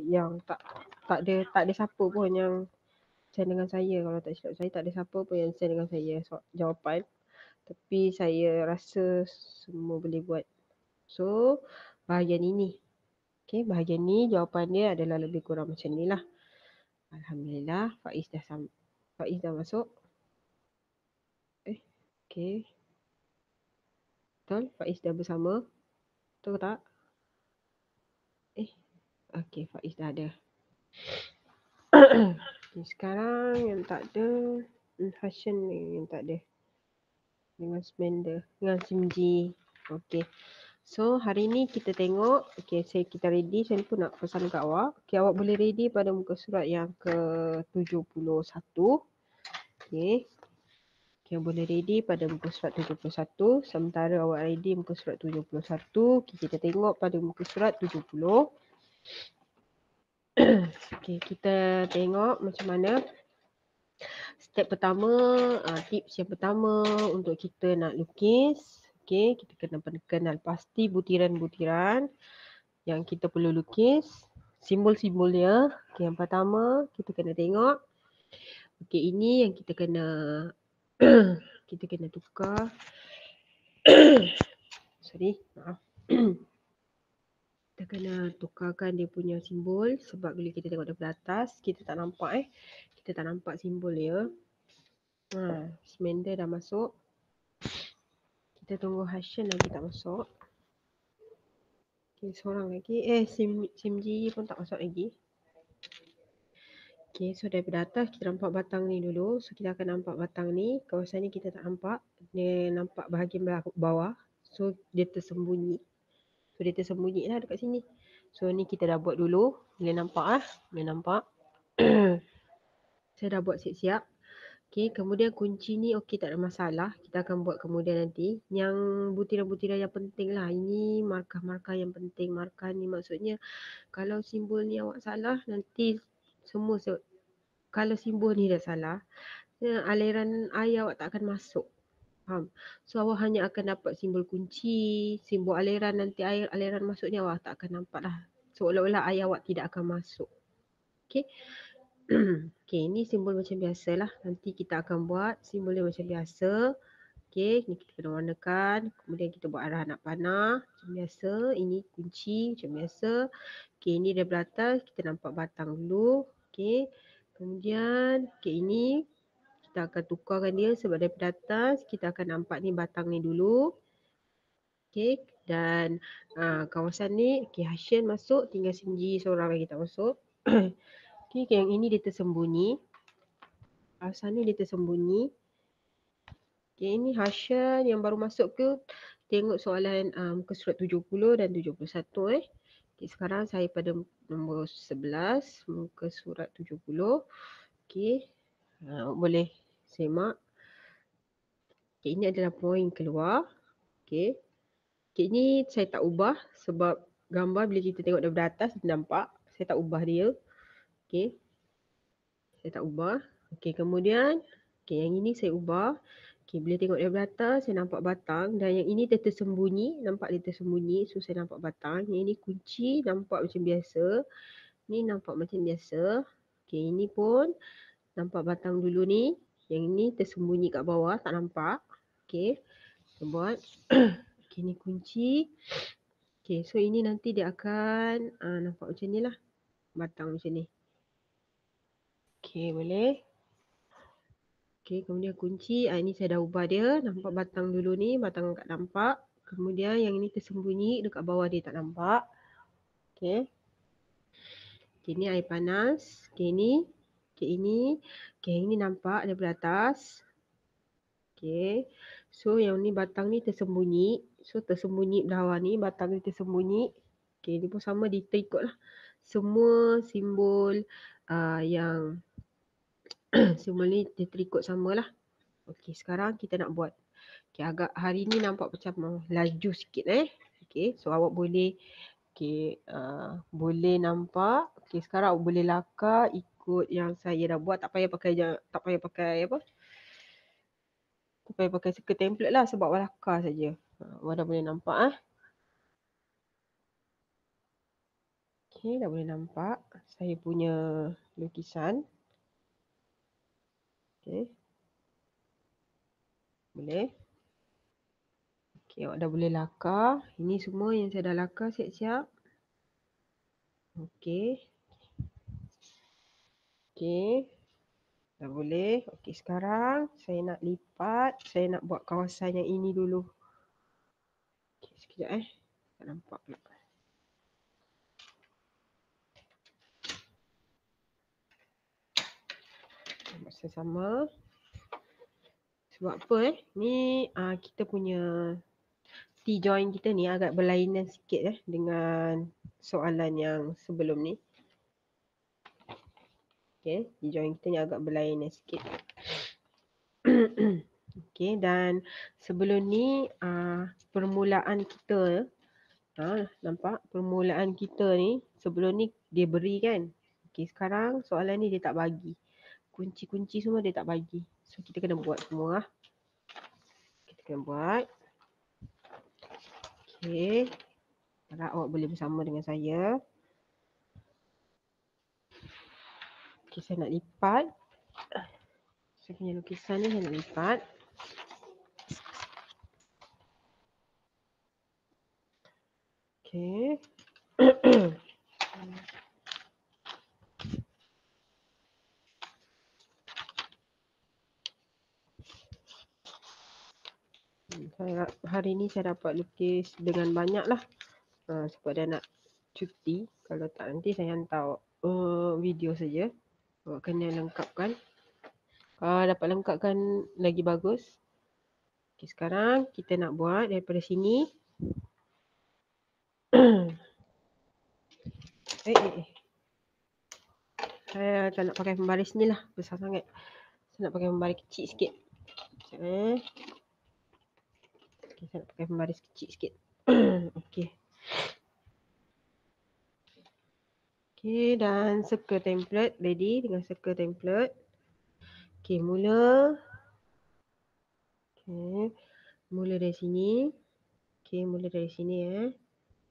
yang tak ada siapa pun yang send dengan saya. Kalau tak silap saya, tak ada siapa pun yang send dengan saya jawapan. Tapi saya rasa semua boleh buat. So, bahagian ini. Okay, bahagian ni jawapan dia adalah lebih kurang macam ni lah. Alhamdulillah, Faiz dah masuk. Okay. Betul, Faiz dah bersama. Betul tak? Okay, Faiz dah ada. Okay, sekarang yang tak ada, Hashan ni yang tak ada. Dengan Smender, dengan Simji. Okay. So, hari ni kita tengok, okay, kita ready. Saya pun nak pesan kat awak. Okay, awak boleh ready pada muka surat yang ke-71. Okay. Okay, boleh ready pada muka surat 71. Sementara awak ready muka surat 71, okay, kita tengok pada muka surat 70. Okay, kita tengok macam mana. Step pertama, tips yang pertama untuk kita nak lukis. Okay, kita kena kenal pasti butiran-butiran yang kita perlu lukis. Simbol-simbol dia. Okay, yang pertama kita kena tengok. Okay, ini yang kita kena kita kena tukar. Sorry, maaf. Kita kena tukarkan dia punya simbol sebab bila kita tengok daripada atas kita tak nampak kita tak nampak simbol dia. Smender dah masuk. Kita tunggu Hashan lagi tak masuk. Okay, seorang lagi. Simji pun tak masuk lagi. Okay, so daripada atas kita nampak batang ni dulu. So kita akan nampak batang ni. Kawasan ni kita tak nampak. Dia nampak bahagian bawah. So dia tersembunyi. So dia tersembunyi lah dekat sini. So ni kita dah buat dulu. Boleh nampak Boleh nampak. Saya dah buat siap-siap. Okay, kemudian kunci ni okey, tak ada masalah. Kita akan buat kemudian nanti. Yang butiran-butiran yang penting lah. Ini markah-markah yang penting. Markah ni maksudnya kalau simbol ni awak salah, nanti semua kalau simbol ni dah salah, aliran air awak tak akan masuk. Faham? So awak hanya akan dapat simbol kunci, simbol aliran, nanti air aliran masuk ni awak tak akan nampak lah. Seolah-olah air awak tidak akan masuk. Okay. Okay, ni simbol macam biasa lah. Nanti kita akan buat simbol dia macam biasa. Okay, ni kita kena warnakan. Kemudian kita buat arah anak panah macam biasa. Ini kunci macam biasa. Okay, ni daripada atas kita nampak batang dulu. Okay, kemudian ini kita akan tukarkan dia sebab daripada atas kita akan nampak ni batang ni dulu. Okay, dan kawasan ni, okay, Hashan masuk. Tinggal Simji seorang lagi tak masuk. Okay, yang ini dia tersembunyi. Kawasan ni dia tersembunyi. Okay, ini Hashan yang baru masuk ke. Tengok soalan muka surat 70 dan 71 Okay, sekarang saya pada nombor 11 muka surat 70. Okay, boleh semak. Okay, ini adalah poin keluar. Okay. Okay, ini saya tak ubah sebab gambar bila kita tengok daripada atas kita nampak. Saya tak ubah dia. Okay. Saya tak ubah. Okay, kemudian yang ini saya ubah. Okay, bila tengok daripada atas saya nampak batang dan yang ini dia tersembunyi. Nampak dia tersembunyi. So saya nampak batang. Yang ini kunci nampak macam biasa. Ni nampak macam biasa. Okay, ini pun nampak batang dulu ni. Yang ini tersembunyi kat bawah. Tak nampak. Okay. Kita buat. Okay, ni kunci. Okay, so ini nanti dia akan nampak macam ni lah. Batang macam ni. Okay, boleh. Okay, kemudian kunci. Ini saya dah ubah dia. Nampak batang dulu ni. Batang tak nampak. Kemudian yang ini tersembunyi. Dekat bawah dia tak nampak. Okay. Okay, ni air panas. Okay, ni. Okay, ini. Okay, yang ini nampak daripada atas. Okay. So, yang ni batang ni tersembunyi. So, tersembunyi bawah ni. Batang ni tersembunyi. Okay, ni pun sama diterikut lah. Semua simbol yang simbol ni diterikut sama lah. Okay, sekarang kita nak buat. Okay, agak hari ni nampak macam laju sikit Okay, so awak boleh boleh nampak. Okay, sekarang awak boleh lakar ikut yang saya dah buat. Tak payah pakai apa? Tak payah pakai circle template lah sebab awak lakar saja. Awak dah boleh nampak Okey, dah boleh nampak saya punya lukisan. Okey. Boleh. Okey, awak dah boleh lakar. Ini semua yang saya dah lakar siap-siap. Okey. Okey. Dah boleh. Okey, sekarang saya nak lipat. Saya nak buat kawasan yang ini dulu. Okey, sekejap tak nampak pula. Buat sama. Sebab apa ni kita punya T-join kita ni agak berlainan sikit dengan soalan yang sebelum ni. Okey, T-join kita ni agak berlainan sikit. Okey, dan sebelum ni permulaan kita nampak permulaan kita ni sebelum ni dia beri kan. Okey, sekarang soalan ni dia tak bagi. Kunci-kunci semua dia tak bagi. So kita kena buat semua. Kita kena buat. Okey. Harap awak boleh bersama dengan saya. Okey, saya nak lipat. Saya punya lukisan ni saya nak lipat. Okey. Hari ni saya dapat lukis dengan banyak lah. Sebab dia nak cuti. Kalau tak nanti saya hantar video saja. Awak kena lengkapkan. Dapat lengkapkan lagi bagus. Okay, sekarang kita nak buat daripada sini. Saya tak nak pakai pembaris ni lah. Besar sangat. Saya nak pakai pembaris kecil sikit. Okay, saya nak pakai pembaris kecil sikit. Okay. Okay, dan circle template ready dengan circle template. Okay, mula. Okay, mula dari sini. Okay, mula dari sini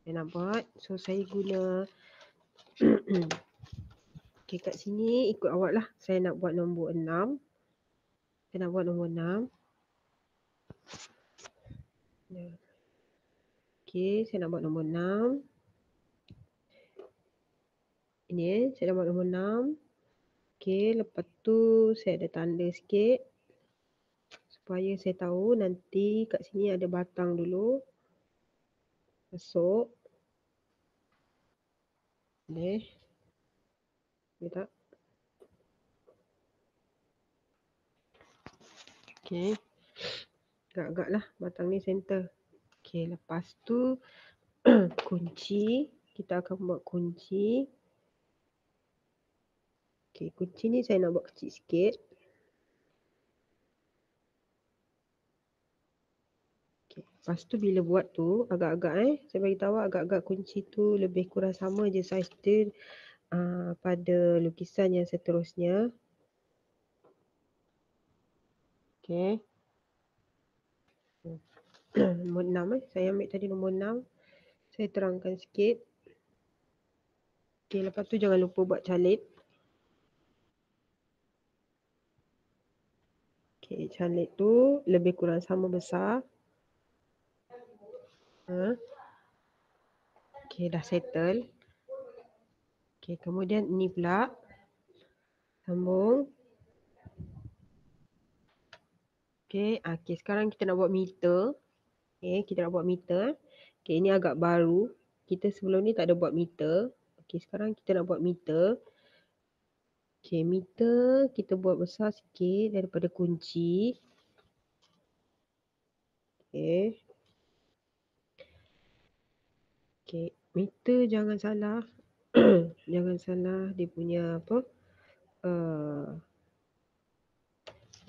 saya nak buat. So, saya guna. Okay, kat sini ikut awak lah. Saya nak buat nombor 6. Saya nak buat nombor 6. Okay, saya nak buat nombor 6. Ini saya dah buat nombor 6. Okay, lepas tu saya ada tanda sikit. Supaya saya tahu nanti kat sini ada batang dulu. Masuk. Boleh. Boleh tak? Okay. Agak-agak lah batang ni center. Okay, lepas tu kunci. Kita akan buat kunci. Okay, kunci ni saya nak buat kecil sikit. Okay, lepas tu bila buat tu agak-agak saya bagi tahu agak-agak kunci tu lebih kurang sama je saiz dia pada lukisan yang seterusnya. Okay. Nombor 6 saya ambil tadi nombor 6. Saya terangkan sikit. Okay, lepas tu jangan lupa buat calit. Okay, calit tu lebih kurang sama besar. Okay, dah settle. Okay, kemudian ni pula. Sambung. Okay, sekarang kita nak buat meter. Okay, kita nak buat meter. Okay, ini agak baru. Kita sebelum ni tak ada buat meter. Okay, sekarang kita nak buat meter. Okay, meter kita buat besar sikit daripada kunci. Okay. Okay, meter jangan salah. Jangan salah dia punya apa.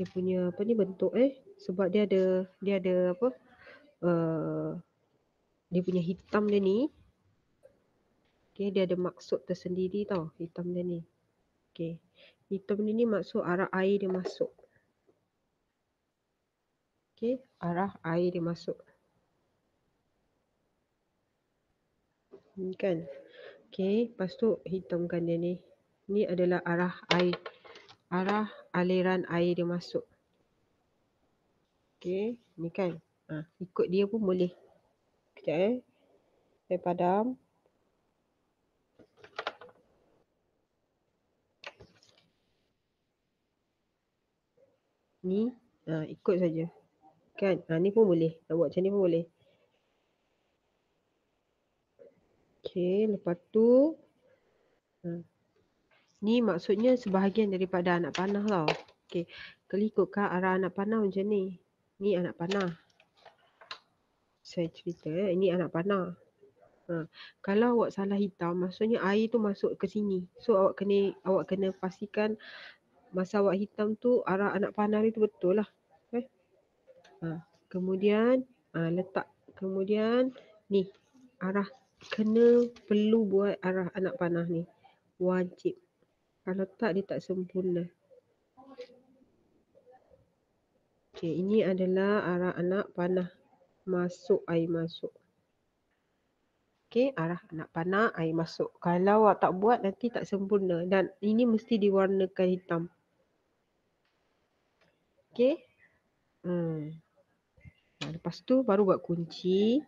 Dia punya apa ni bentuk sebab dia ada apa. Dia punya hitam dia ni. Okay, dia ada maksud tersendiri tau hitam dia ni. Okay. Hitam dia ni maksud arah air dia masuk. Okay, arah air dia masuk. Kan. Okey, lepas tu hitamkan dia ni. Ni adalah arah air, arah aliran air dia masuk. Okey, ni kan. Ikut dia pun boleh. Sekejap saya padam. Ni, ikut saja. Kan? Ni pun boleh. Nak buat macam ni pun boleh. Okey, lepas tu ni maksudnya sebahagian daripada anak panah tau. Okey, kalau ikutkan arah anak panah macam ni. Ni anak panah. Saya cerita ini anak panah. Kalau awak salah hitam, maksudnya air tu masuk ke sini. So awak kena pastikan masa awak hitam tu arah anak panah tu betul lah. Kemudian letak, kemudian ni arah, perlu buat arah anak panah ni. Wajib. Kalau tak dia tak sempurna. Okey, ini adalah arah anak panah. Masuk, air masuk. Okey, arah anak panah, air masuk. Kalau awak tak buat nanti tak sempurna. Dan ini mesti diwarnakan hitam. Okey. Lepas tu baru buat kunci.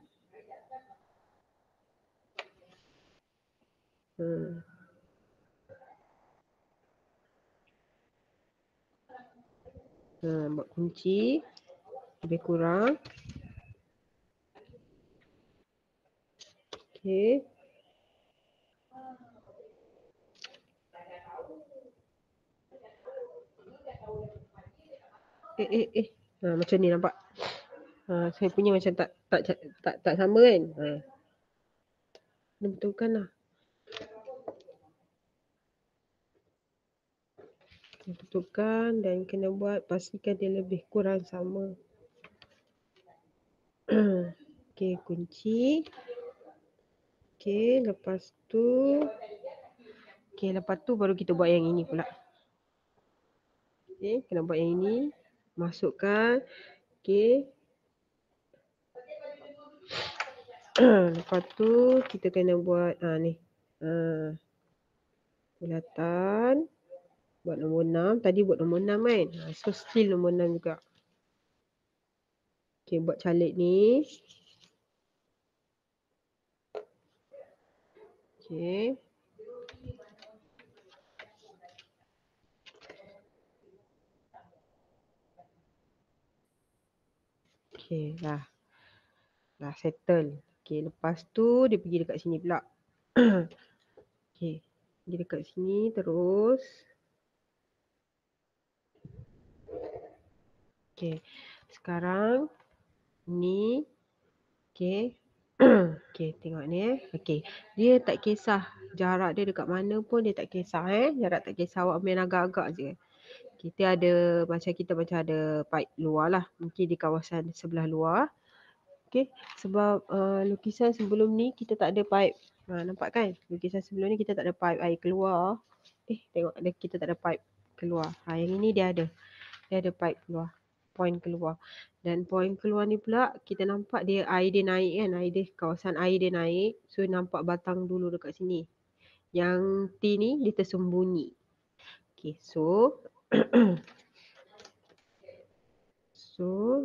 Buat kunci. Lebih kurang. Okey. Macam ni nampak. Saya punya macam tak sama kan. Kena betulkan lah. Kena betulkan dan kena buat, pastikan dia lebih kurang sama. Okey, kunci. Okey, lepas tu baru kita buat yang ini pula. Okey, kena buat yang ini. Masukkan. Okey. Lepas tu kita kena buat ni. Bulatan. Buat nombor 6. Tadi buat nombor 6 kan. So still nombor 6 juga. Okey, buat calik ni. Okey. Okey, dah settle. Okey, lepas tu dia pergi dekat sini pula. Okey, pergi dekat sini terus. Okey, sekarang ni. Okey. Okey, tengok ni Okey, dia tak kisah jarak dia dekat mana pun, dia tak kisah jarak tak kisah, awak main agak-agak je. Kita ada macam ada pipe luar lah, mungkin di kawasan sebelah luar. Okey, sebab lukisan sebelum ni kita tak ada pipe. Nampak kan? Lukisan sebelum ni kita tak ada pipe air keluar. Tengok kita tak ada pipe keluar. Yang ini dia ada. Dia ada pipe keluar. Point keluar. Dan point keluar ni pula kita nampak dia air dia naik kan. Kawasan air dia naik. So nampak batang dulu dekat sini. Yang T ni dia tersembunyi. Okay, so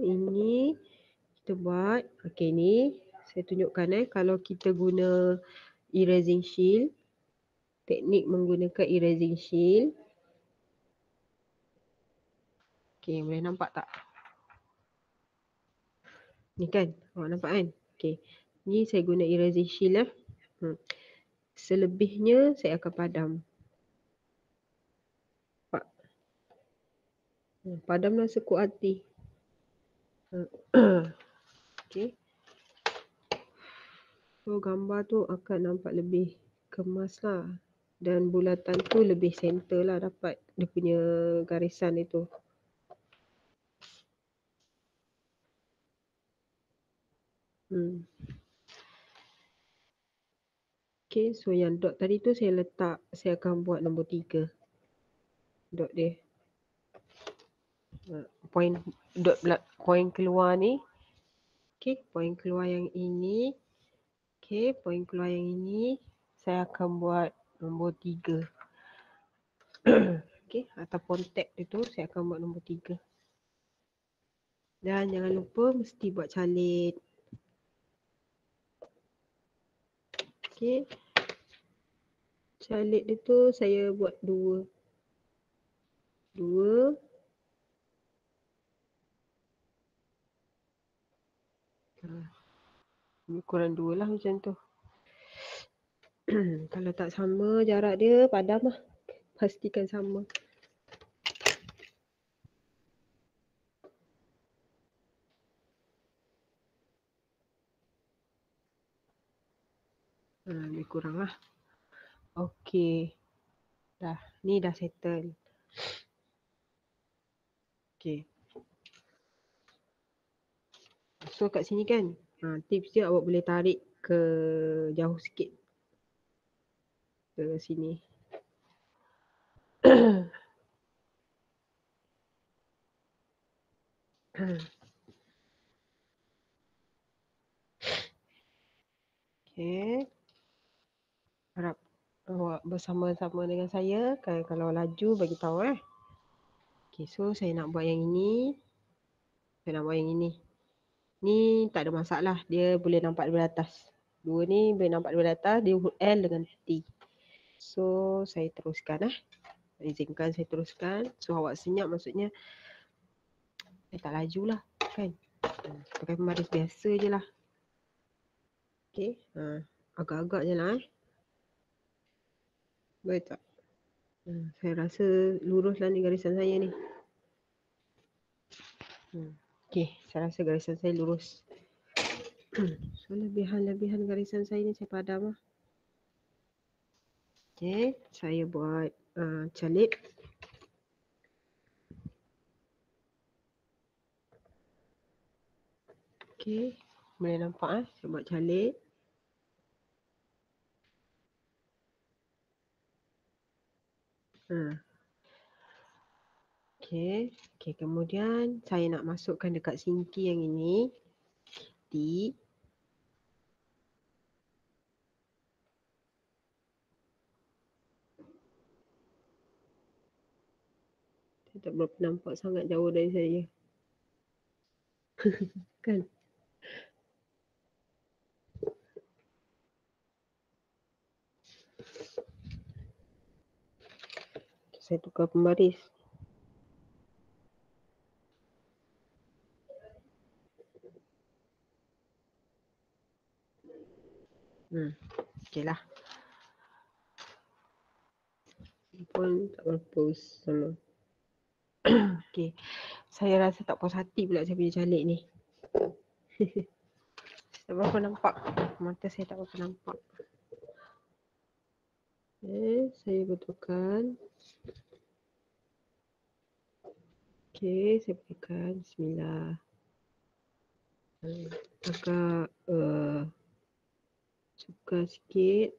ini kita buat. Okay, ni saya tunjukkan kalau kita guna erasing shield. Teknik menggunakan erasing shield. Okay, boleh nampak tak? Ni kan, awak nampak kan? Okay, ni saya guna erasing shield Selebihnya saya akan padam. Padamlah sekuat hati. Okay. So gambar tu akan nampak lebih kemas lah. Dan bulatan tu lebih center lah, dapat dia punya garisan itu. Okay, so yang dot tadi tu saya akan buat nombor 3. Dot dia. Point keluar ni. Okay, point keluar yang ini. Okay, point keluar yang ini. saya akan buat nombor 3. Okey, ataupun tab itu saya akan buat nombor 3. Dan jangan lupa mesti buat calit. Okey. Calit itu saya buat 2. 2. Kurang 2 lah macam tu. Kalau tak sama jarak dia, padam lah. Pastikan sama. Lebih kurang lah. Okey. Dah. Ni dah settle. Okey. So kat sini kan, tips dia awak boleh tarik ke jauh sikit. Ke sini. Okey. Harap awak bersama-sama dengan saya. Kalau laju, bagi tahu eh. Okey, so saya nak buat yang ini. Saya nak buat yang ini. Ni tak ada masalah. Dia boleh nampak daripada atas. 2 ni boleh nampak daripada atas. Dia huruf L dengan T. So, saya teruskan eh. Izinkan saya teruskan. So, awak senyap maksudnya saya tak laju lah. Kan? Pakai pembaris biasa je lah. Okey. Agak-agak je lah eh. Boleh tak? Saya rasa lurus lah ni garisan saya ni. Okey. Saya rasa garisan saya lurus. So, lebihan-lebihan garisan saya ni saya padam lah. Okey. Saya buat calit. Okey. Boleh nampak saya buat calit. Okey. Okey, kemudian saya nak masukkan dekat sinki yang ini. T. Saya tak berapa nampak sangat jauh dari saya. Kan? Saya tukar pembaris. Okey lah. Pun tak berapa sama. Okey. Saya rasa tak puas hati pula saya punya calit ni. Tak berapa nampak. Mata saya tak berapa nampak. Okey, saya betulkan. Okey, saya betulkan. Bismillah. Agak suka sikit.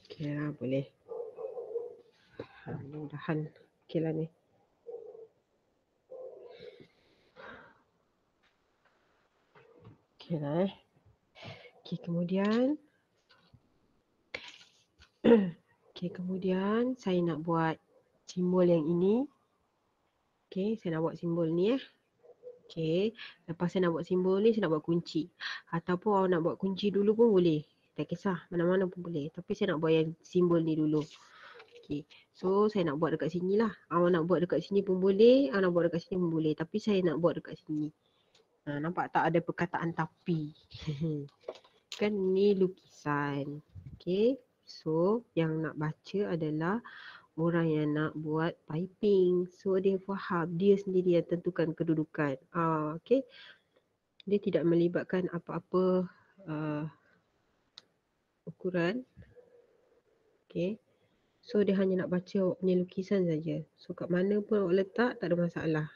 Okey lah, boleh. Mudah-mudahan okey lah ni. Okey lah Okey, kemudian kemudian saya nak buat simbol yang ini. Okey, saya nak buat simbol ni Okey, lepas saya nak buat simbol ni, saya nak buat kunci. Ataupun awak nak buat kunci dulu pun boleh. Tak kisah, mana-mana pun boleh. Tapi saya nak buat yang simbol ni dulu. Okey, so saya nak buat dekat sini lah. Awak nak buat dekat sini pun boleh, awak nak buat dekat sini pun boleh. Tapi saya nak buat dekat sini. Nampak tak ada perkataan tapi? Kan ni lukisan. Okey, so yang nak baca adalah orang yang nak buat piping. So dia faham, dia sendiri yang tentukan kedudukan. Okey. Dia tidak melibatkan apa-apa ukuran. Okey. So dia hanya nak baca awak punya lukisan saja. So kat mana pun awak letak tak ada masalah.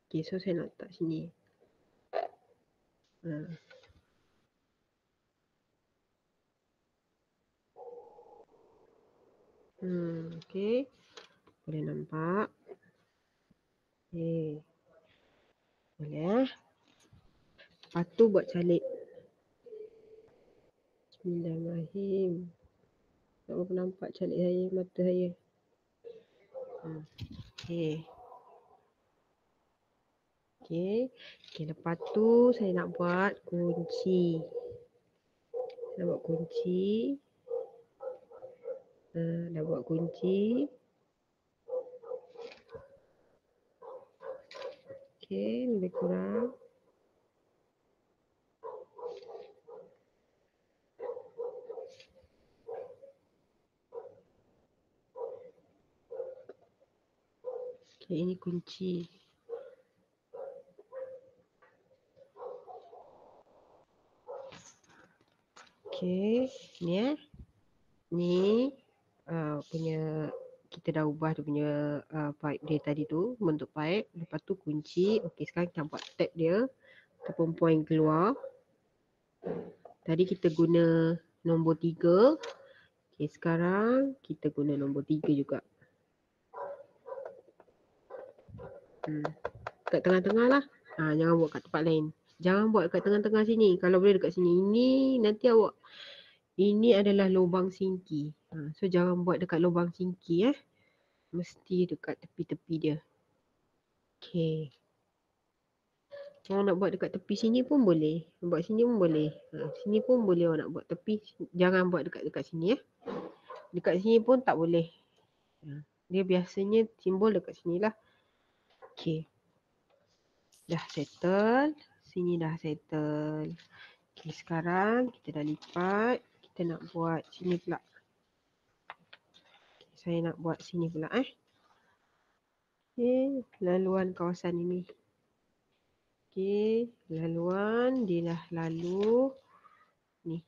Okey, so saya nak letak sini. Okey. Boleh nampak. Okey. Boleh. Lepas tu buat calik. Bismillahirrahmanirrahim. Tak berapa nampak calik saya, mata saya. Okey. Okey, lepas tu saya nak buat kunci. Saya buat kunci. Dah buat kunci. Okey, lebih kurang. Okey, ini kunci. Okey, ni Ni punya, kita dah ubah dia punya pipe dia tadi tu, bentuk pipe. Lepas tu kunci. Okey, sekarang kita buat tab dia ataupun point keluar. Tadi kita guna nombor 3. Okey, sekarang kita guna nombor 3 juga. Kat tengah-tengah lah. Jangan buat kat tempat lain. Jangan buat kat tengah-tengah sini. Kalau boleh dekat sini. Ini nanti awak, ini adalah lubang sinki. So jangan buat dekat lubang sinki mesti dekat tepi-tepi dia. Okey. Kalau nak buat dekat tepi sini pun boleh. Buat sini pun boleh. Sini pun boleh awak nak buat. Tapi jangan buat dekat sini Dekat sini pun tak boleh. Dia biasanya simbol dekat sini lah. Okey. Dah settle. Sini dah settle. Okey, sekarang kita dah lipat. Kita nak buat sini pula. Okay, saya nak buat sini pula Okey, laluan kawasan ini. Okey, laluan dia dah lalu ni.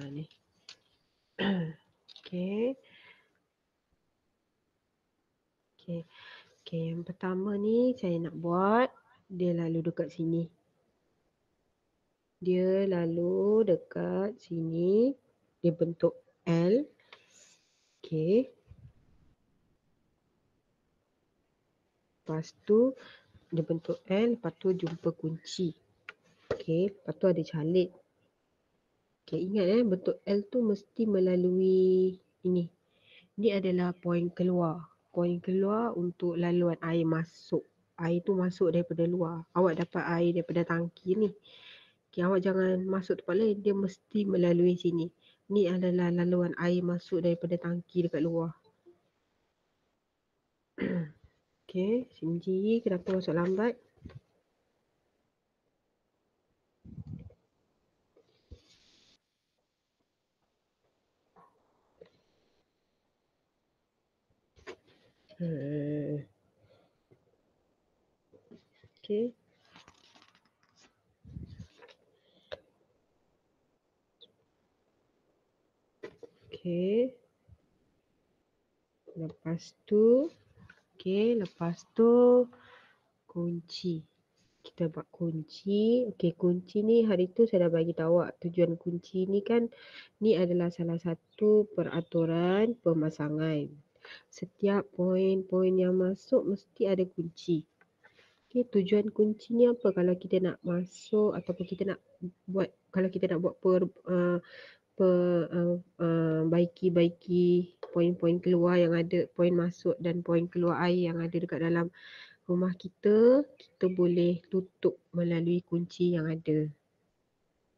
Ni. Okey. Okey, yang pertama ni saya nak buat dia lalu dekat sini. Dia lalu dekat sini. Dia bentuk L. Okey. Lepas tu dia bentuk L, lepas tu jumpa kunci. Okey, lepas tu ada calik. Okey, ingat bentuk L tu mesti melalui ini. Ini adalah point keluar. Point keluar untuk laluan air masuk. Air tu masuk daripada luar. Awak dapat air daripada tangki ni. Okay, awak jangan masuk tempat lain. Dia mesti melalui sini. Ni adalah laluan air masuk daripada tangki dekat luar. Okey, Simji, kenapa masuk lambat? Okey. Okey. Lepas tu kunci. Kita buat kunci. Okey, kunci ni hari tu saya dah bagi tahu awak tujuan kunci ni kan, ni adalah salah satu peraturan pemasangan. Setiap poin-poin yang masuk mesti ada kunci. Okey, tujuan kunci ni apa? Kalau kita nak masuk ataupun kita nak buat, kalau kita nak buat baiki poin-poin keluar yang ada, poin masuk dan poin keluar air yang ada dekat dalam rumah kita, kita boleh tutup melalui kunci yang ada.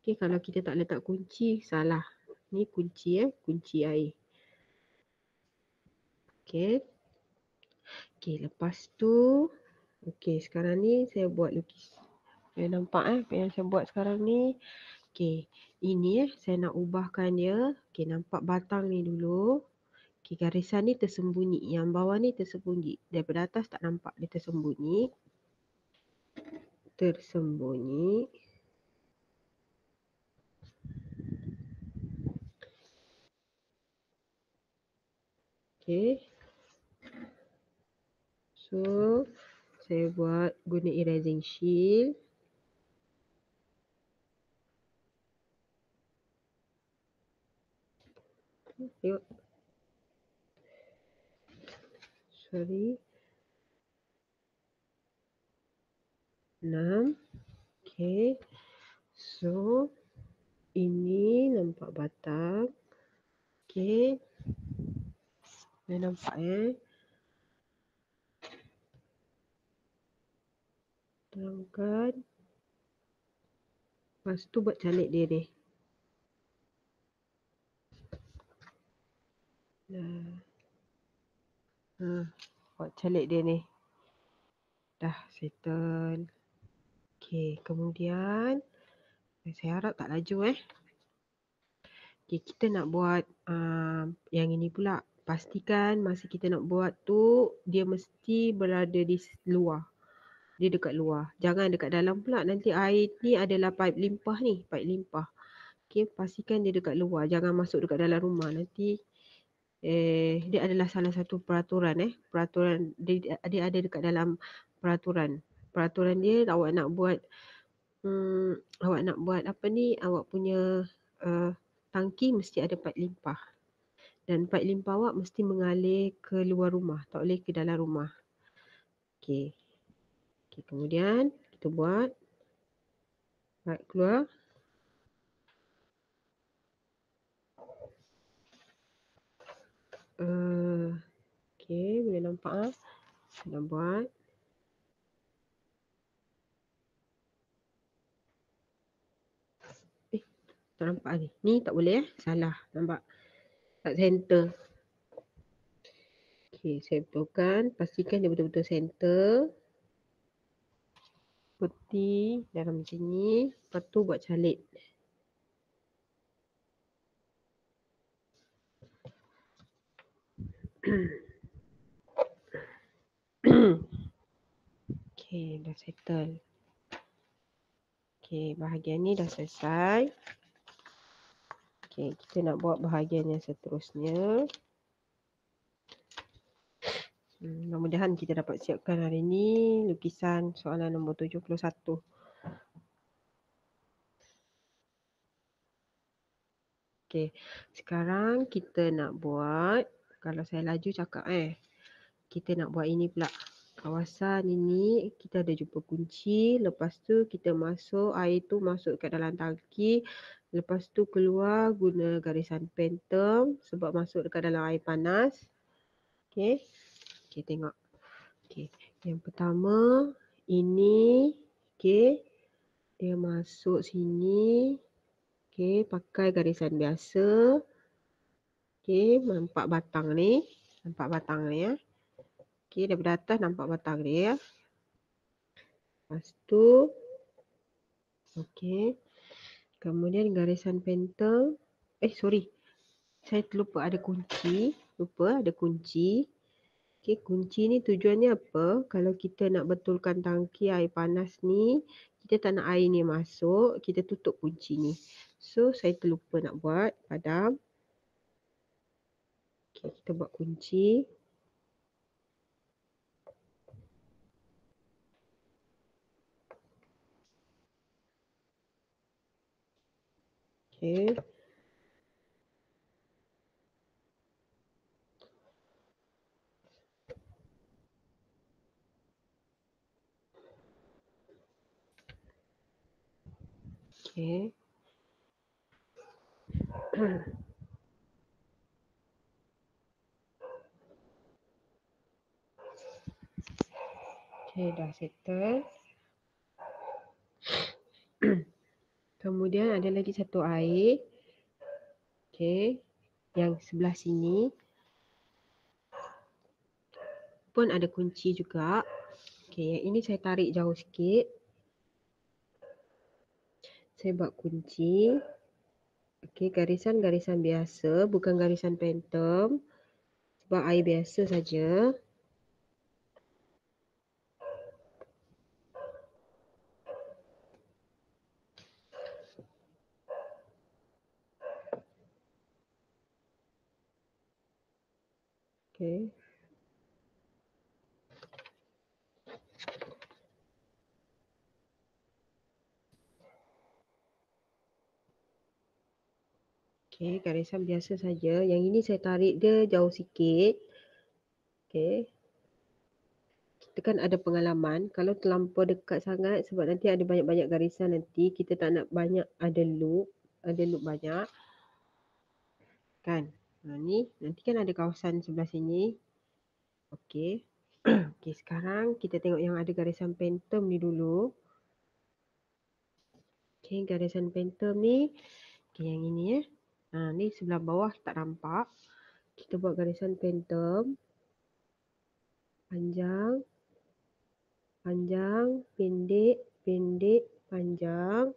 Okey, kalau kita tak letak kunci, salah. Ni kunci kunci air. Okey. Okey, lepas tu okey, sekarang ni saya buat lukis. Saya nampak apa yang saya buat sekarang ni. Okey, ini saya nak ubahkan dia. Okey, nampak batang ni dulu. Okey, garisan ni tersembunyi. Yang bawah ni tersembunyi. Daripada atas tak nampak, dia tersembunyi. Okey. So, saya buat guna erasing shield. Tengok. Sorry. 6. Okey. So, ini nampak batang. Okey. Dah nampak terangkan. Lepas tu buat calik dia ni. Buat calik dia ni. Dah settle. Okey, kemudian saya harap tak laju Okay, kita nak buat yang ini pula. Pastikan masa kita nak buat tu dia mesti berada di luar. Dia dekat luar. Jangan dekat dalam pula. Nanti air ni adalah pipe limpah ni. Pipe limpah. Okay, pastikan dia dekat luar. Jangan masuk dekat dalam rumah. Nanti dia adalah salah satu peraturan Peraturan dia ada dekat dalam peraturan. Peraturan dia awak nak buat apa ni? Awak punya tangki mesti ada pipe limpah. Dan pipe limpah awak mesti mengalir ke luar rumah. Tak boleh ke dalam rumah. Okey. Okay, kemudian kita buat pipe keluar. Okey, boleh nampak Kita buat. Tak nampak ni. Ni tak boleh Salah. Nampak? Tak center. Okey, saya betulkan. Pastikan dia betul-betul center. Putih dalam sini. Lepas tu buat calik. Okey, dah settle. Okey, bahagian ni dah selesai. Okey, kita nak buat bahagian yang seterusnya. Mudah-mudahan kita dapat siapkan hari ni lukisan soalan nombor 71. Okey, sekarang kita nak buat, kalau saya laju cakap kita nak buat ini pula. Kawasan ini kita ada jumpa kunci, lepas tu kita masuk, air tu masuk kat dalam tangki, lepas tu keluar guna garisan phantom sebab masuk dekat dalam air panas. Okey. Okey, tengok. Okey, yang pertama ini, okey, dia masuk sini. Okey, pakai garisan biasa. Okey, nampak batang ni. Nampak batang ni Okey, daripada atas nampak batang dia Lepas tu, okey. Kemudian garisan phantom. Sorry. Saya terlupa ada kunci. Lupa ada kunci. Okey, kunci ni tujuannya apa? Kalau kita nak betulkan tangki air panas ni, kita tak nak air ni masuk, kita tutup kunci ni. So, saya terlupa nak buat, padam. Okey, kita buat kunci. Okey. Okey. Okey, dah settle. Kemudian ada lagi satu air. Okey. Yang sebelah sini pun ada kunci juga. Okey, yang ini saya tarik jauh sikit. Saya buat kunci. Okey, garisan-garisan biasa, bukan garisan phantom. Sebab air biasa saja. Okey. Okey, garisan biasa saja. Yang ini saya tarik dia jauh sikit. Okey. kita kan ada pengalaman, kalau terlampau dekat sangat sebab nanti ada banyak-banyak garisan nanti, kita tak nak banyak ada loop banyak kan. Ni nanti kan ada kawasan sebelah sini. Okey. Okey, sekarang kita tengok yang ada garisan phantom ni dulu. Okey, garisan phantom ni. Okey, yang ini ni sebelah bawah tak nampak. Kita buat garisan phantom. Panjang, panjang, pendek, pendek, panjang.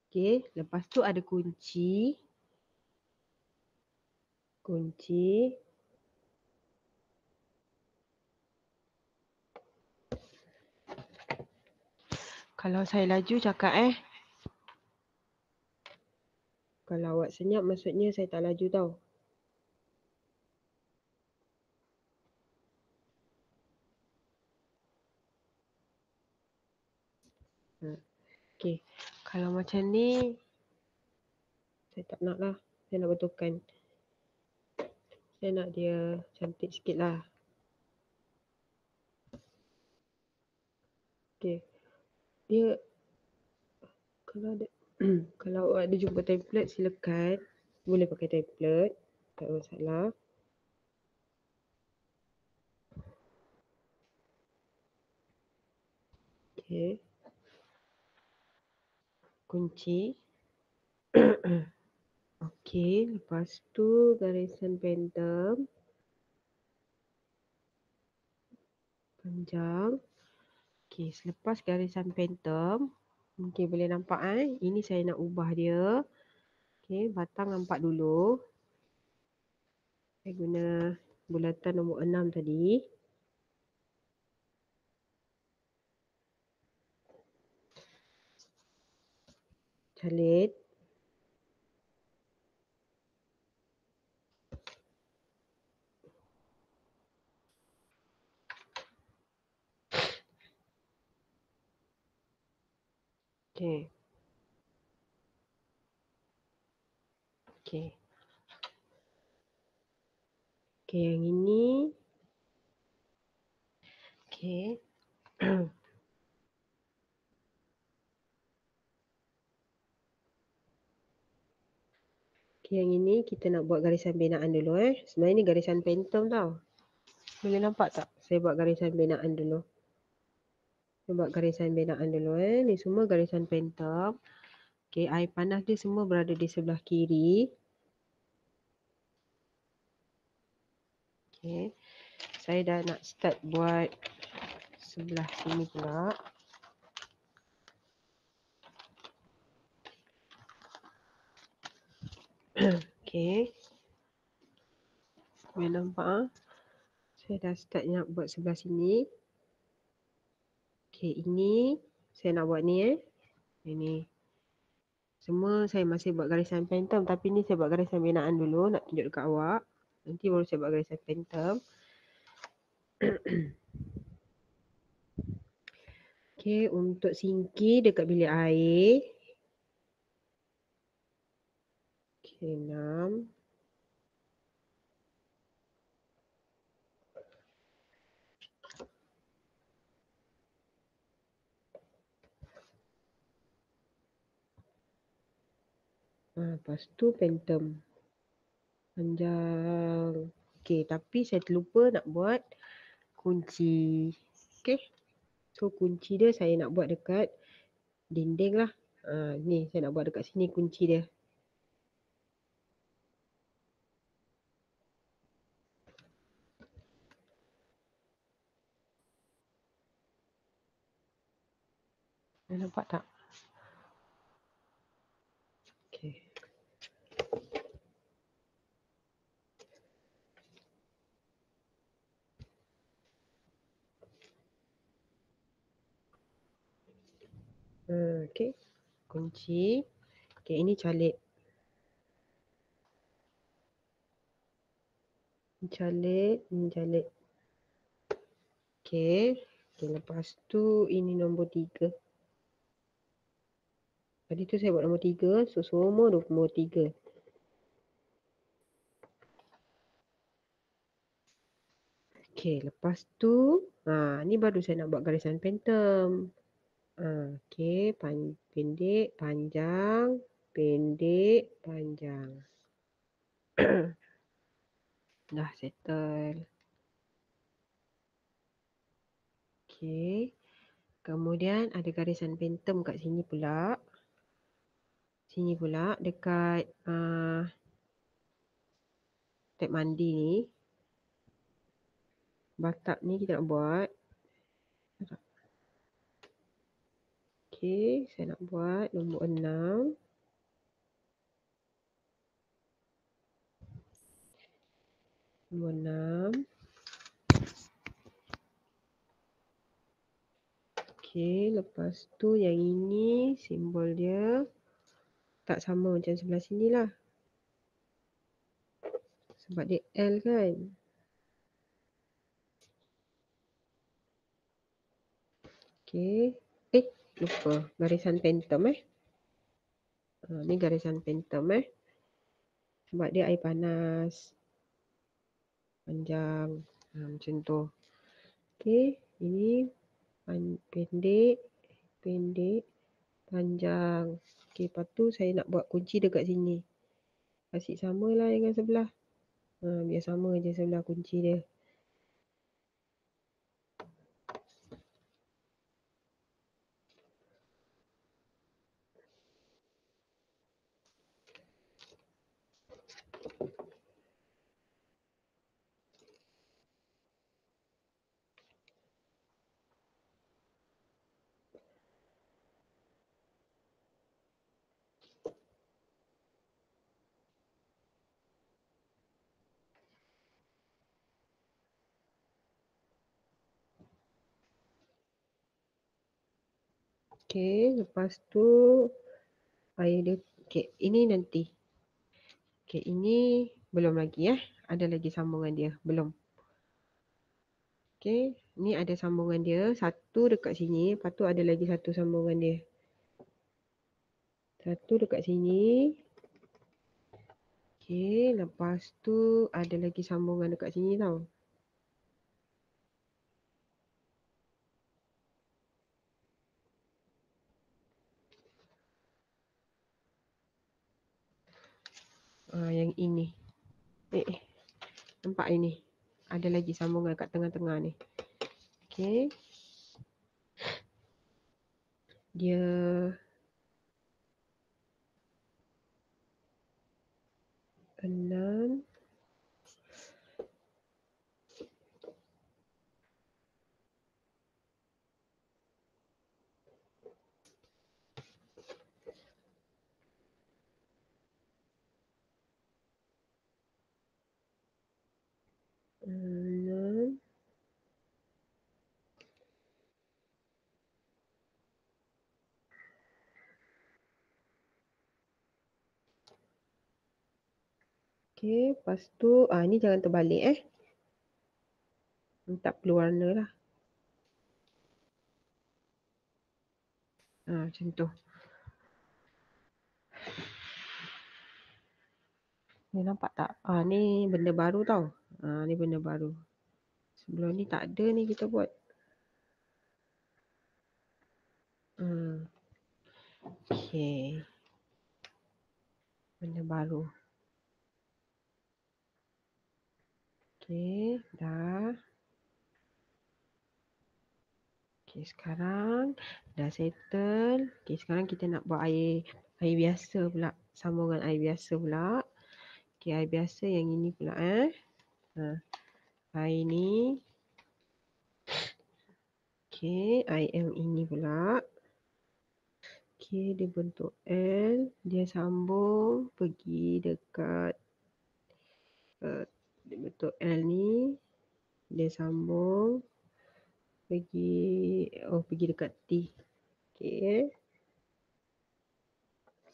Okey, lepas tu ada kunci. Kunci. Kalau saya laju cakap Kalau awak senyap maksudnya saya tak laju tau. Okey. Kalau macam ni saya tak nak lah. Saya nak betulkan. Saya nak dia cantik sikit lah. Okey. Dia kalau ada kalau awak ada jumpa template silakan. Boleh pakai template. Tak ada masalah. Okey. Kunci. Okey. Lepas tu garisan phantom. Panjang. Okey. Selepas garisan phantom. Mungkin boleh nampak Ini saya nak ubah dia. Okey. Batang nampak dulu. Saya guna bulatan nombor 6 tadi. Calit. Okey. Okey. Okey, yang ini. Okey. Okey, yang ini kita nak buat garisan binaan dulu Sebenarnya ni garisan phantom tau. Boleh nampak tak? Saya buat garisan binaan dulu. Saya buat garisan binaan dulu Ni semua garisan phantom. Okey, air panas dia semua berada di sebelah kiri. Okey. Saya dah nak start buat sebelah sini pula. Okey. Boleh nampak Saya dah start nak buat sebelah sini. Okey, ini saya nak buat ni Ini. Semua saya masih buat garisan phantom tapi ni saya buat garisan binaan dulu nak tunjuk dekat awak. Nanti baru saya buat garisan phantom. Okey, untuk sinki dekat bilik air. Okey, 6. Lepas tu phantom. Panjang. Okey, tapi saya terlupa nak buat kunci. Okey. So kunci dia saya nak buat dekat dinding lah. Ni saya nak buat dekat sini kunci dia. Nampak tak? Okey. Okey. Kunci. Okey, ini calit. Ini calit, ini calit. Okey. Okey, lepas tu ini nombor 3. Tadi tu saya buat nombor 3, so semua nombor 3. Okey, lepas tu, ni baru saya nak buat garisan phantom. Okey, pendek, panjang, pendek, panjang. Dah settle. Okey. Kemudian ada garisan phantom kat sini pula. Sini pula dekat tab mandi ni. Batap ni kita nak buat. Okey, saya nak buat nombor 6. Nombor 6. Okey, lepas tu yang ini simbol dia tak sama macam sebelah sini lah. Sebab dia L kan. Okey. Lupa. Garisan phantom ni garisan phantom Sebab dia air panas. Panjang. Macam tu. Okey. Ini pendek. Pendek. Panjang. Okey. Lepas tu saya nak buat kunci dekat sini. Kasih samalah dengan sebelah. Biar sama je sebelah kunci dia. Okey, lepas tu air dia. Okey, ini nanti. Okey, ini belum lagi Ada lagi sambungan dia, belum. Okey, ni ada sambungan dia, satu dekat sini, lepas tu ada lagi satu sambungan dia. Satu dekat sini. Okey, lepas tu ada lagi sambungan dekat sini tau. Yang ini. Nampak ini? Ada lagi sambungan kat tengah-tengah ni. Okey. Dia enam. Okey, lepas tu ni jangan terbalik tak perlu warna lah. Macam tu. Ni nampak tak? Ni benda baru tau. Ni benda baru. Sebelum ni tak ada ni kita buat. Okey. Benda baru. Okey, dah. Okey, sekarang dah settle. Okey, sekarang kita nak buat air biasa pula. Sambungan air biasa pula. Okey, air biasa yang ini pula air ni. Okey, air yang ini pula. Okey, dia bentuk L. Dia sambung pergi dekat dia bentuk L ni. Dia sambung pergi dekat T. Okey.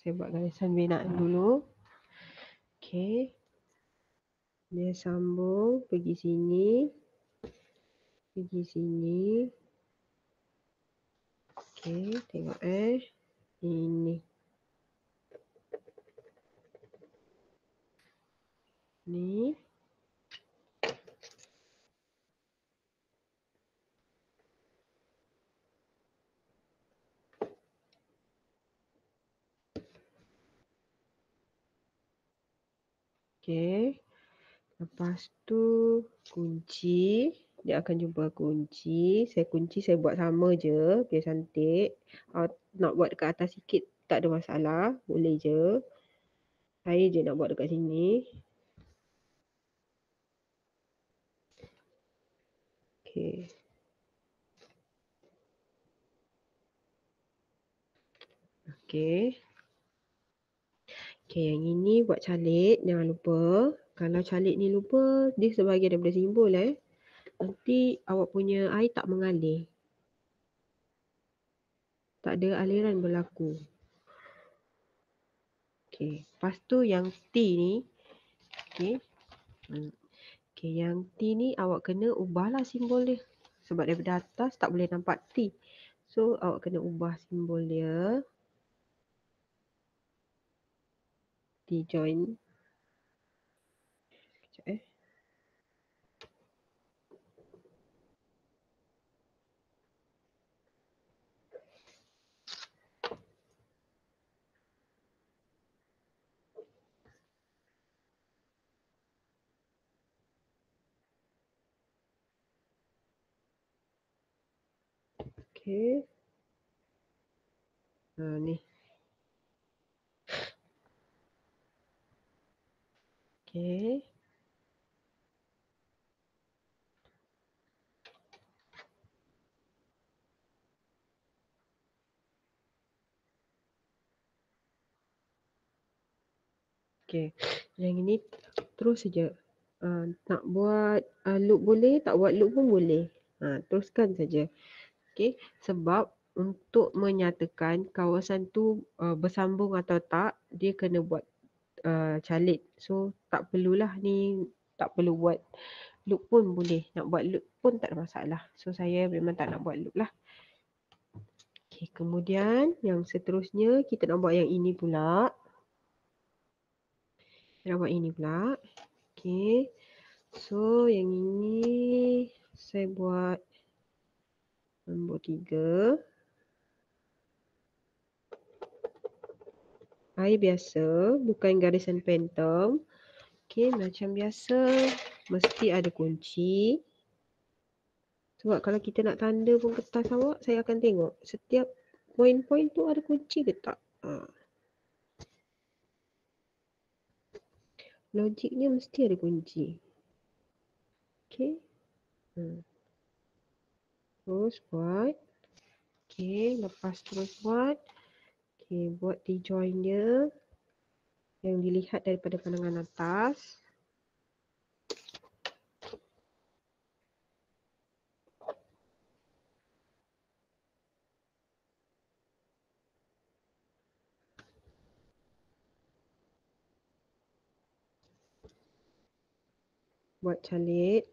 Saya buat garisan binaan dulu. Okey. Dia sambung pergi sini. Pergi sini. Okey, tengok ini. Ni. Okey. Lepas tu kunci, dia akan jumpa kunci. Saya buat sama je biar cantik. Nak buat dekat atas sikit tak ada masalah, boleh je. Saya je nak buat dekat sini. Okey. Okey. Okey, yang ini buat calik, jangan lupa. Kalau calik ni lupa, dia sebahagian daripada simbol Nanti awak punya air tak mengalir. Tak ada aliran berlaku. Okey, lepas tu yang T ni, okey. Okey, yang T ni awak kena ubahlah simbol dia. Sebab daripada atas tak boleh nampak T. So, awak kena ubah simbol dia. T join. Sekejap Okey. Ni. Okey. Okey. Yang ini terus saja. Nak buat loop boleh, tak buat loop pun boleh. Teruskan saja. Okey, sebab untuk menyatakan kawasan tu bersambung atau tak, dia kena buat calik. So, tak perlulah ni, tak perlu buat loop pun boleh. Nak buat loop pun tak ada masalah. So, saya memang tak nak buat loop lah. Okey, kemudian yang seterusnya kita nak buat yang ini pula. Kita nak buat ini pula. Okey. So, yang ini saya buat nombor 3. Air biasa, bukan garisan phantom. Okey, macam biasa mesti ada kunci. Sebab kalau kita nak tanda pun kertas awak, saya akan tengok setiap poin-poin tu ada kunci ke tak. Logiknya mesti ada kunci. Okey. Terus buat. Okey, lepas terus buat. Okey, buat T-join dia yang dilihat daripada pandangan atas. Buat calik.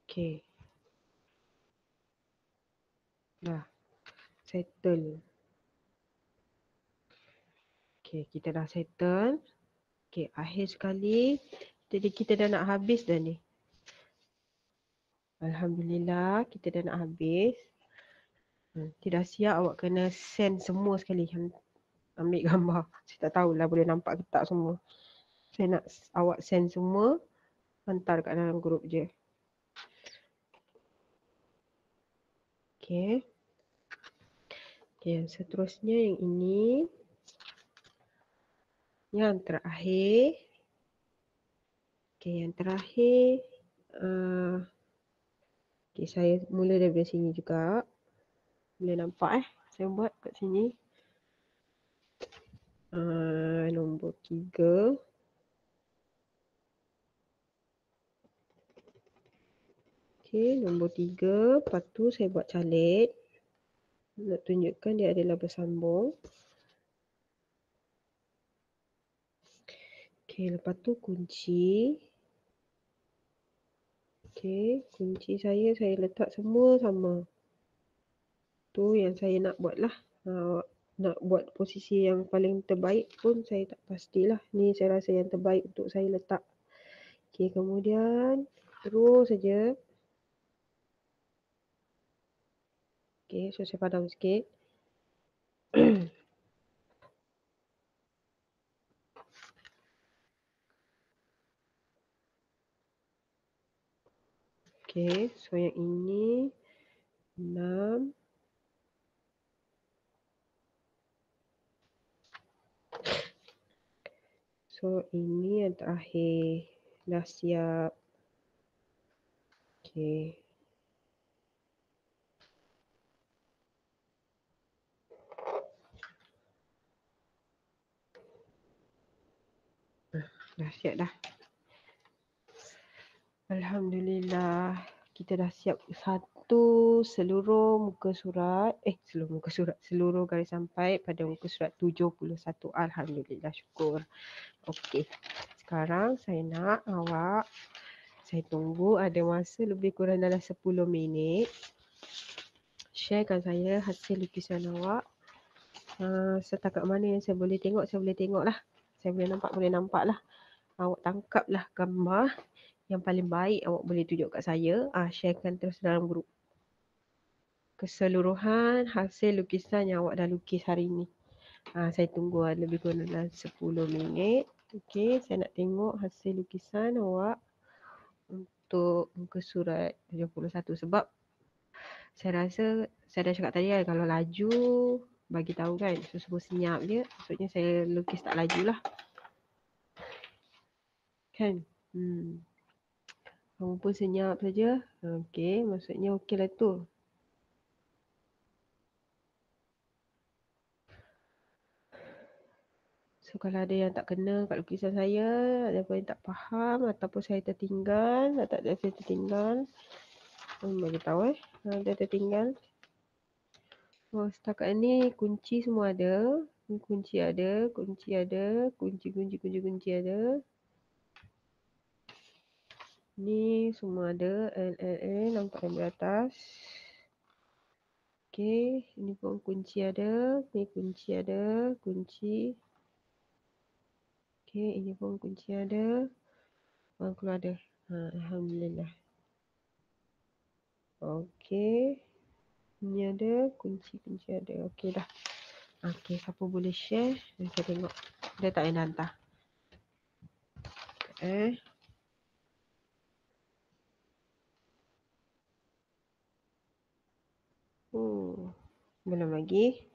Okey. Dah. Settle. Okey, kita dah settle. Okey, akhir sekali. Jadi kita dah nak habis dah ni. Alhamdulillah, kita dah nak habis. Tidak siap, awak kena send semua sekali. Ambil gambar. Saya tak tahulah boleh nampak ke tak semua. Saya nak awak send semua. Hantar kat dalam grup je. Okey. Okey, yang seterusnya yang ini. Yang terakhir. Okey, yang terakhir. Okey, saya mula daripada sini juga. Boleh nampak saya buat kat sini. Nombor 3. Okey, nombor 3. Lepas tu saya buat calik. Nak tunjukkan dia adalah bersambung. Okey, lepas tu kunci. Okey, kunci saya letak semua sama. Tu yang saya nak buat lah. Nak buat posisi yang paling terbaik pun saya tak pastilah. Ni saya rasa yang terbaik untuk saya letak. Okey, kemudian terus saja. Okey, so saya padam sikit. Okey, so yang ini 6. So ini yang terakhir. Dah siap. Okey. Dah siap dah. Alhamdulillah. Kita dah siap seluruh muka surat. Seluruh garis sampai pada muka surat 71. Alhamdulillah, syukur. Okey. Sekarang saya nak awak, saya tunggu ada masa lebih kurang dalam 10 minit. Sharekan saya hasil lukisan awak. Setakat mana yang saya boleh tengok lah. Saya boleh nampak lah. Awak tangkap lah gambar yang paling baik awak boleh tunjuk kat saya. Sharekan terus dalam grup. Keseluruhan hasil lukisan yang awak dah lukis hari ni. Saya tunggu lebih kurang dalam 10 minit. Okey, saya nak tengok hasil lukisan awak untuk muka surat 71 sebab saya rasa saya dah cakap tadi kan, kalau laju bagi tahu kan, semua senyap je. Maksudnya saya lukis tak laju lah. Kan? Kamu pun senyap saja. Okey, maksudnya okey lah tu. So kalau ada yang tak kena kat lukisan saya, ada yang tak faham ataupun saya tertinggal, tak ada saya tertinggal, bagi tahu ada tertinggal. Setakat ni kunci semua ada. Kunci ada. Kunci ada. Ni semua ada. Nampak di atas. Okey, ini pun kunci ada. Ni kunci ada. Kunci. Okey, ini pun kunci ada. Keluar ada. Alhamdulillah. Okey. Ini ada. Kunci ada. Okey dah. Okey, siapa boleh share? Kita tengok. Dia tak payah hantar. Belum lagi.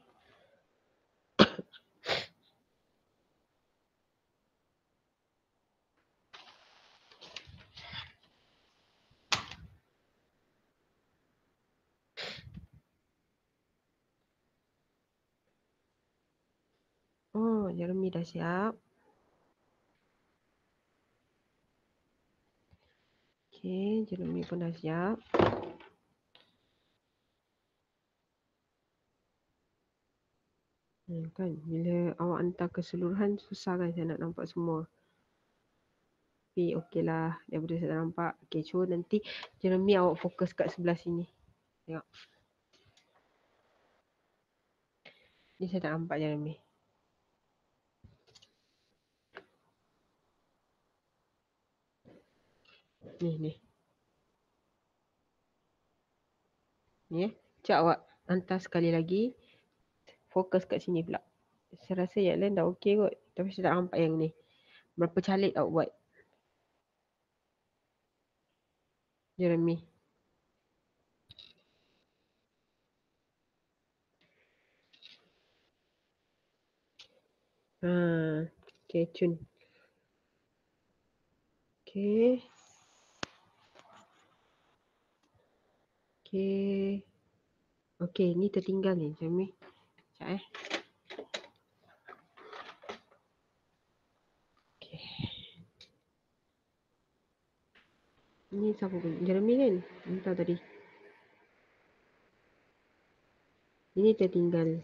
Jeremy dah siap. Okey, Jeremy pun dah siap. Kan, bila awak hantar keseluruhan, susah kan saya nak nampak semua. Tapi okey lah, daripada saya tak nampak. Okey, so nanti Jeremy awak fokus kat sebelah sini. Tengok. Ni saya tak nampak Jeremy. Ni. Ni Cak awak hantar sekali lagi. Fokus kat sini pula. Saya rasa yang lain dah okey kot. Tapi saya tak nampak yang ni. Berapa calik awak buat? Jeremy. Okey, cun. Okey. Okey, ni tertinggal ni Jeremy. Sekejap Okey. Ni siapa pun? Jeremy kan? Entah tadi. Ini tertinggal.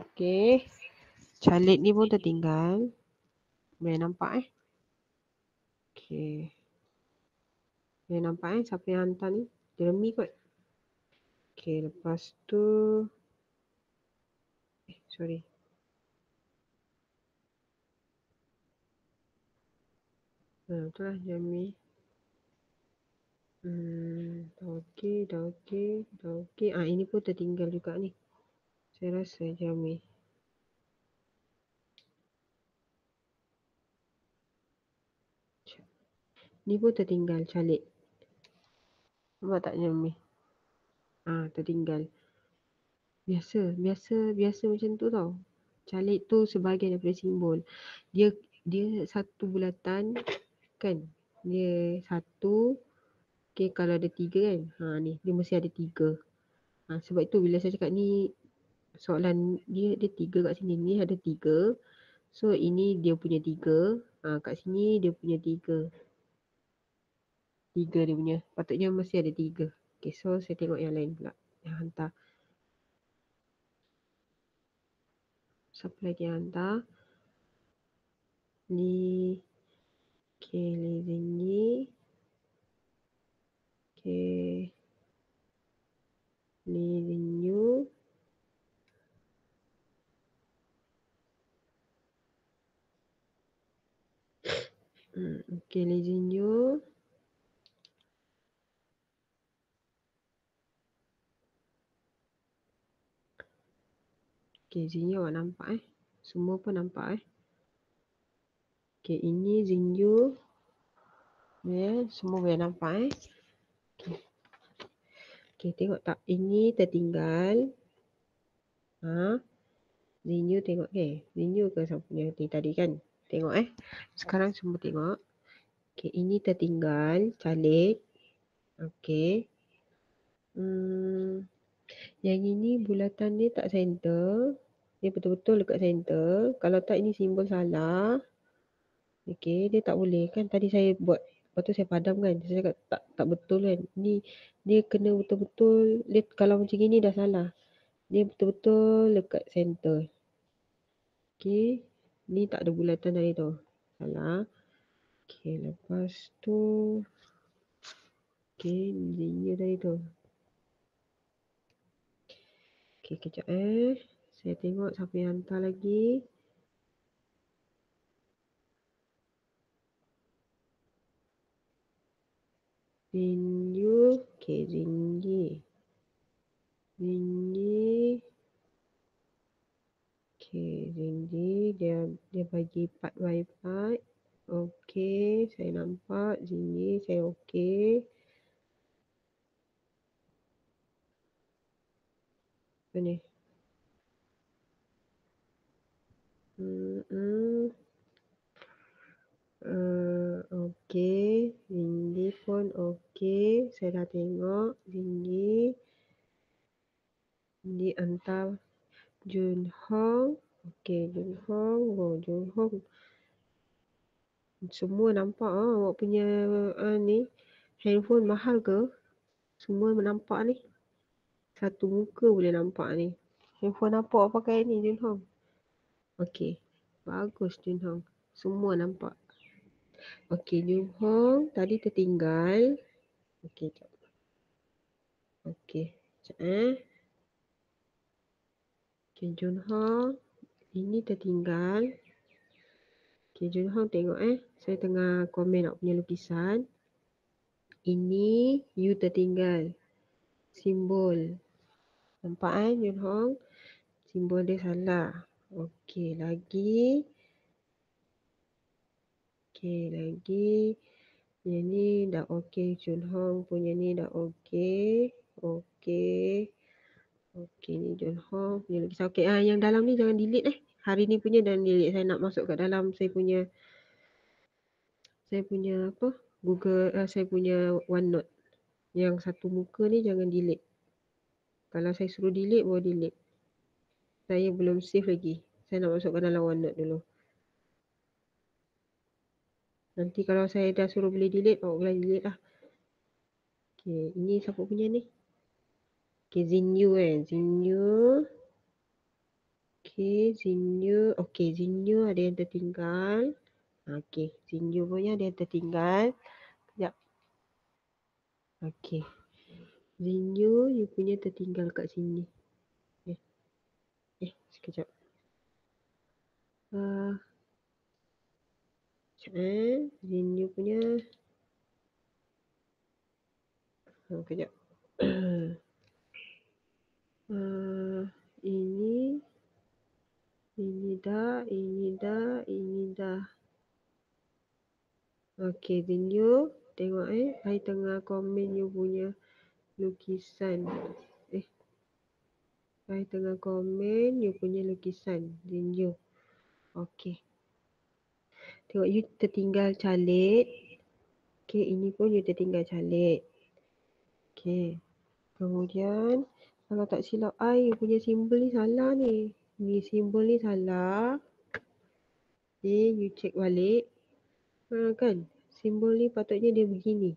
Okey. Calit ni pun tertinggal. Boleh nampak Okey. Boleh nampak siapa yang hantar ni? Jeremy kot. Okey, lepas tu sorry. Betul lah Jeremy. Dah okey. Ini pun tertinggal juga ni. Saya rasa Jeremy. Ni pun tertinggal calik. Nampak tak ni? Tertinggal. Biasa macam tu tau. Calik tu sebahagian daripada simbol. Dia satu bulatan kan. Dia satu. Okay, kalau ada 3 kan. Ni dia mesti ada 3. Sebab itu bila saya cakap ni soalan dia 3 kat sini. Ni ada 3. So ini dia punya 3. Kat sini dia punya 3. 3 dia punya. Patutnya mesti ada 3. Okay, so saya tengok yang lain pula. Yang hantar. Siapa lagi yang hantar? Ni. Okay, Lizin ni. Okay. Lizin you. Okay, Lizin you. Okay, Zinyu awak nampak Semua pun nampak Okay, ini Zinyu. Semua boleh nampak Okay, tengok tak? Ini tertinggal. Zinyu tengok Zinyu ke siapa punya tadi kan? Tengok Sekarang semua tengok. Okay, ini tertinggal. Calik. Okay. Yang ini bulatan dia tak center. Dia betul-betul dekat center. Kalau tak ini simbol salah. Okay, dia tak boleh kan. Tadi saya buat. Lepas tu saya padam kan. Saya cakap tak betul kan. Ni dia kena betul-betul. Dia kalau macam ni dah salah. Dia betul-betul dekat center. Okay. Ni tak ada bulatan tadi tu. Salah. Okay, lepas tu. Okay, ni tadi tu. Okay, kejap Saya tengok siapa yang hantar lagi. Zinyu. Okay, Zinyi. Okay, Zinyi. Dia bagi part by part. Okay, saya nampak. Zinyi, saya okay. Apa ni? Okay. Zinyi pun okay. Saya dah tengok. Zinyi. Ni hantar Jun Hong. Okay, Jun Hong. Jun Hong. Semua nampak awak punya ni. Handphone mahal ke? Semua nampak ni. Satu muka boleh nampak ni. Handphone apa awak pakai ni Jun Hong? Okay. Bagus Jun Hong. Semua nampak. Okay, Jun Hong tadi tertinggal. Okay, sekejap. Okay. Sekejap Okay, Jun Hong. Ini tertinggal. Okay, Jun Hong tengok Saya tengah komen awak punya lukisan. Ini you tertinggal. Simbol. Nampak Jun Hong? Simbol dia salah. Okey, lagi. Okey, lagi. Yang ni dah okey. Jun Hong punya ni dah okey. Okey. Okey, ni Jun Hong punya lukisan. Okey, yang dalam ni jangan delete Hari ni punya dan delete. Saya nak masuk kat dalam saya punya apa? Google, saya punya OneNote. Yang satu muka ni jangan delete. Kalau saya suruh delete, boleh delete. Saya belum save lagi. Saya nak masukkan dalam OneNote dulu. Nanti kalau saya dah suruh boleh delete, awak boleh delete lah. Okay, ini siapa punya ni? Okay, Zinyu Zinyu. Okay, Zinyu. Okay, Zinyu ada yang tertinggal. Okay, Zinyu punya ada yang tertinggal. Sekejap. Okay. Zinyu, you punya tertinggal kat sini. Sekejap. Zinyu punya. Sekejap. Ini dah. Okay, Zinyu. Tengok I tengah komen you punya lukisan. I tengah komen you punya lukisan. Then you. Okay. Tengok you tertinggal calit. Okay, ini pun you tertinggal calit. Okay. Kemudian kalau tak silap I, you punya simbol ni salah ni. Ni simbol ni salah. Okay, you check balik. Kan? Simbol ni patutnya dia begini.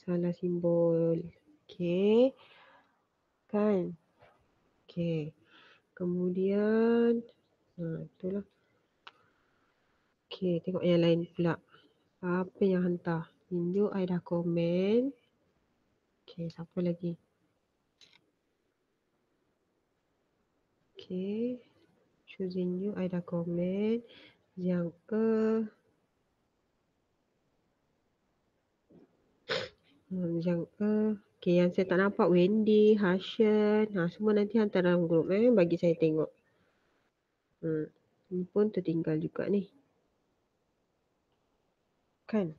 Salah simbol. Okay. Kan? Okay. Kemudian itulah. Okay, tengok yang lain pula. Apa yang hantar? Tunjuk I dah komen. Okay, siapa lagi? Okay. Choosing you, I dah komen. Yang yang okay, yang saya tak nampak Wendy, Hashan, semua nanti hantar dalam grup bagi saya tengok. Ni pun tertinggal juga ni. Kan?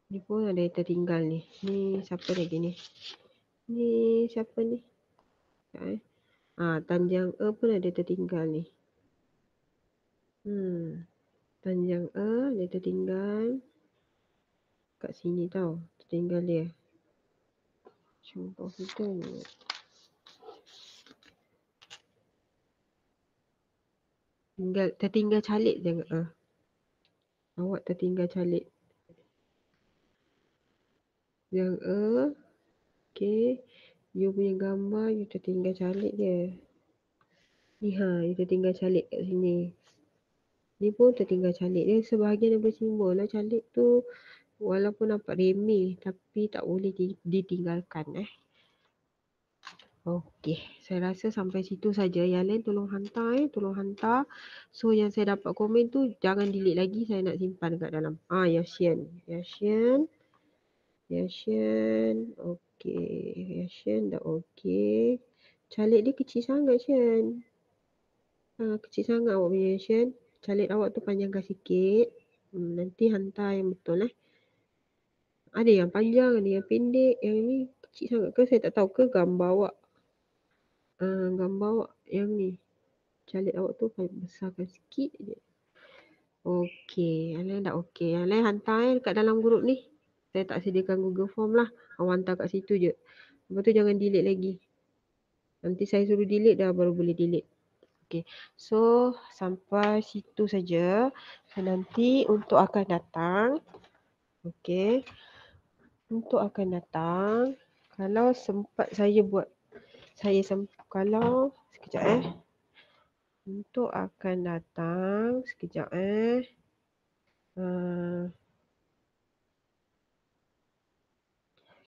Ni pun ada yang tertinggal ni. Ni siapa lagi ni? Ni siapa ni? Tanjang pun ada tertinggal ni. Tanjang dia tertinggal. Kat sini tau. Tertinggal dia. Contoh kita ni. Tertinggal calik je. Awak tertinggal calik. Yang okay. You punya gambar, you tertinggal calik je. Ni you tertinggal calik kat sini. Ni pun tertinggal calik. Dia sebahagian daripada simbol lah. Calik tu walaupun nampak remeh tapi tak boleh ditinggalkan. Okey, saya rasa sampai situ saja. Yang lain tolong hantar tolong hantar. So yang saya dapat komen tu jangan delete lagi, saya nak simpan dekat dalam. Yashian. Okey, Yashian dah okey. Calik dia kecil sangat, Shen. Kecil sangat awak punya, Shen. Calik awak tu panjangkan sikit. Nanti hantar yang betul Ada yang panjang, ada yang pendek. Yang ni kecil sangat ke saya tak tahu ke gambar awak. Gambar awak yang ni. Calik awak tu besarkan sikit je. Okey, yang lain dah okey. Yang lain hantar dekat dalam grup ni. Saya tak sediakan Google Form lah. Awak hantar kat situ je. Lepas tu jangan delete lagi. Nanti saya suruh delete dah baru boleh delete. Okey. So, sampai situ saja. Nanti untuk akan datang. Okey. Untuk akan datang. Kalau sempat saya buat. Kalau sekejap Untuk akan datang sekejap